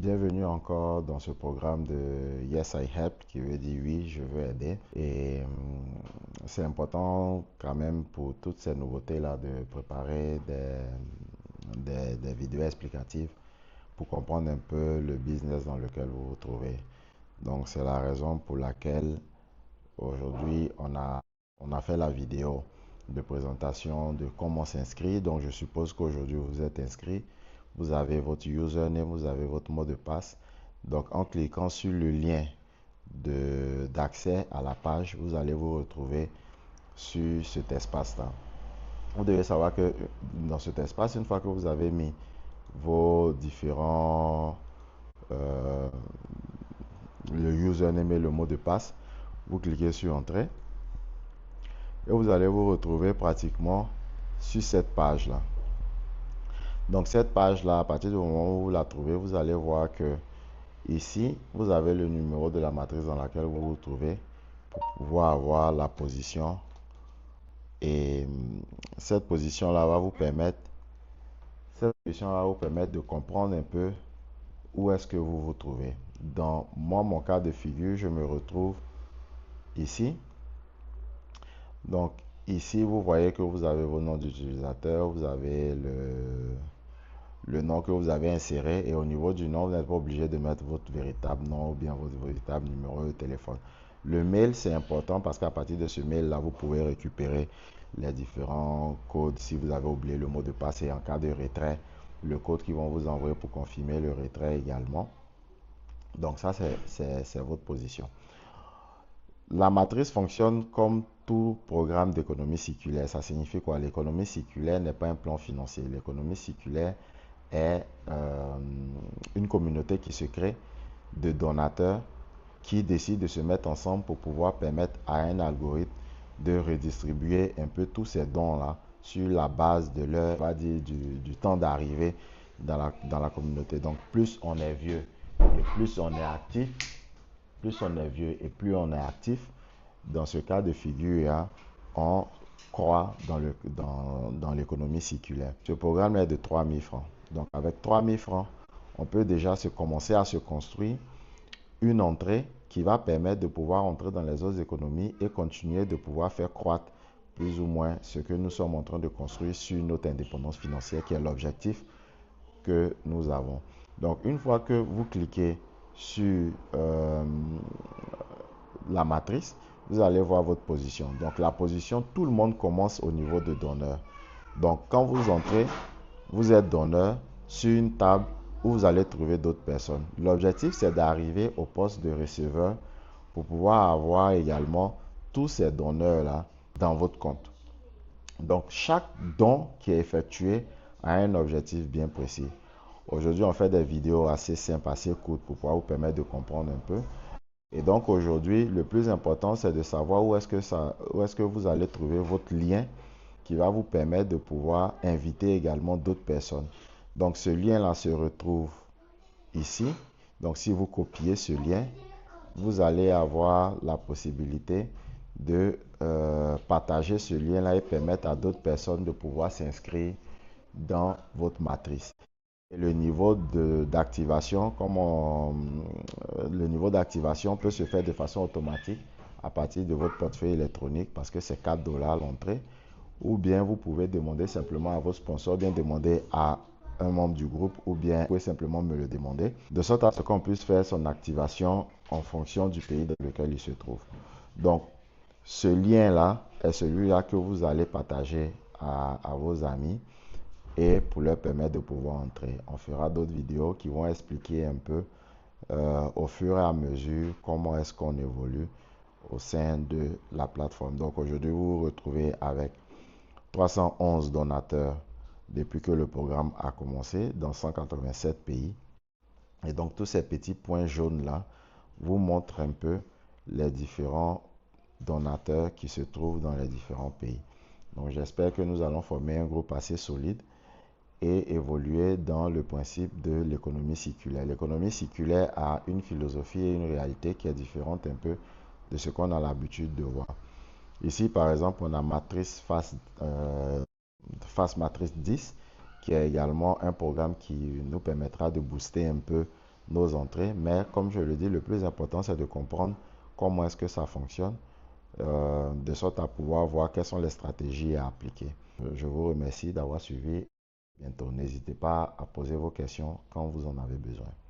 Bienvenue encore dans ce programme de Yes I Help qui veut dire oui, je veux aider. Et c'est important quand même pour toutes ces nouveautés-là de préparer des vidéos explicatives pour comprendre un peu le business dans lequel vous vous trouvez. Donc c'est la raison pour laquelle aujourd'hui on a fait la vidéo de présentation de comment s'inscrire. Donc je suppose qu'aujourd'hui vous êtes inscrit. Vous avez votre username, vous avez votre mot de passe. Donc en cliquant sur le lien d'accès à la page, vous allez vous retrouver sur cet espace-là. Vous devez savoir que dans cet espace, une fois que vous avez mis vos différents, euh, le username et le mot de passe, vous cliquez sur Entrée et vous allez vous retrouver pratiquement sur cette page-là. Donc cette page-là, à partir du moment où vous la trouvez, vous allez voir que ici, vous avez le numéro de la matrice dans laquelle vous vous trouvez pour pouvoir avoir la position. Et cette position-là va vous permettre, de comprendre un peu où est-ce que vous vous trouvez. Dans mon cas de figure, je me retrouve ici. Donc ici, vous voyez que vous avez vos noms d'utilisateurs, vous avez le nom que vous avez inséré, et au niveau du nom, vous n'êtes pas obligé de mettre votre véritable nom ou bien votre véritable numéro de téléphone. Le mail, c'est important parce qu'à partir de ce mail-là, vous pouvez récupérer les différents codes si vous avez oublié le mot de passe, et en cas de retrait, le code qu'ils vont vous envoyer pour confirmer le retrait également. Donc ça, c'est votre position. La matrice fonctionne comme tout programme d'économie circulaire. Ça signifie quoi? L'économie circulaire n'est pas un plan financier. L'économie circulaire est une communauté qui se crée de donateurs qui décident de se mettre ensemble pour pouvoir permettre à un algorithme de redistribuer un peu tous ces dons-là sur la base de leur, on va dire, du temps d'arrivée dans la communauté. Donc plus on est vieux et plus on est actif, plus on est vieux et plus on est actif, dans ce cas de figure, hein, on croit dans l'économie circulaire. Ce programme est de 3000 francs. Donc avec 3000 francs, on peut déjà commencer à se construire une entrée qui va permettre de pouvoir entrer dans les autres économies et continuer de pouvoir faire croître plus ou moins ce que nous sommes en train de construire sur notre indépendance financière, qui est l'objectif que nous avons. Donc une fois que vous cliquez sur la matrice, vous allez voir votre position. Donc la position, tout le monde commence au niveau de donneur. Donc quand vous entrez, vous êtes donneur sur une table où vous allez trouver d'autres personnes. L'objectif, c'est d'arriver au poste de receveur pour pouvoir avoir également tous ces donneurs-là dans votre compte. Donc chaque don qui est effectué a un objectif bien précis. Aujourd'hui, on fait des vidéos assez simples, assez courtes pour pouvoir vous permettre de comprendre un peu. Et donc aujourd'hui, le plus important, c'est de savoir où est-ce que vous allez trouver votre lien qui va vous permettre de pouvoir inviter également d'autres personnes. Donc ce lien-là se retrouve ici. Donc si vous copiez ce lien, vous allez avoir la possibilité de partager ce lien-là et permettre à d'autres personnes de pouvoir s'inscrire dans votre matrice. Et le niveau d'activation, le niveau d'activation peut se faire de façon automatique à partir de votre portefeuille électronique, parce que c'est 4 dollars l'entrée. Ou bien vous pouvez demander simplement à vos sponsors, bien demander à un membre du groupe, ou bien vous pouvez simplement me le demander, de sorte à ce qu'on puisse faire son activation en fonction du pays dans lequel il se trouve. Donc, ce lien-là est celui-là que vous allez partager à vos amis, et pour leur permettre de pouvoir entrer. On fera d'autres vidéos qui vont expliquer un peu au fur et à mesure comment est-ce qu'on évolue au sein de la plateforme. Donc aujourd'hui, vous vous retrouvez avec 311 donateurs depuis que le programme a commencé dans 187 pays. Et donc tous ces petits points jaunes là vous montrent un peu les différents donateurs qui se trouvent dans les différents pays. Donc j'espère que nous allons former un groupe assez solide et évoluer dans le principe de l'économie circulaire. L'économie circulaire a une philosophie et une réalité qui est différente un peu de ce qu'on a l'habitude de voir. Ici, par exemple, on a matrice Fast Matrice 10, qui est également un programme qui nous permettra de booster un peu nos entrées. Mais comme je le dis, le plus important, c'est de comprendre comment est-ce que ça fonctionne, de sorte à pouvoir voir quelles sont les stratégies à appliquer. Je vous remercie d'avoir suivi. Bientôt, n'hésitez pas à poser vos questions quand vous en avez besoin.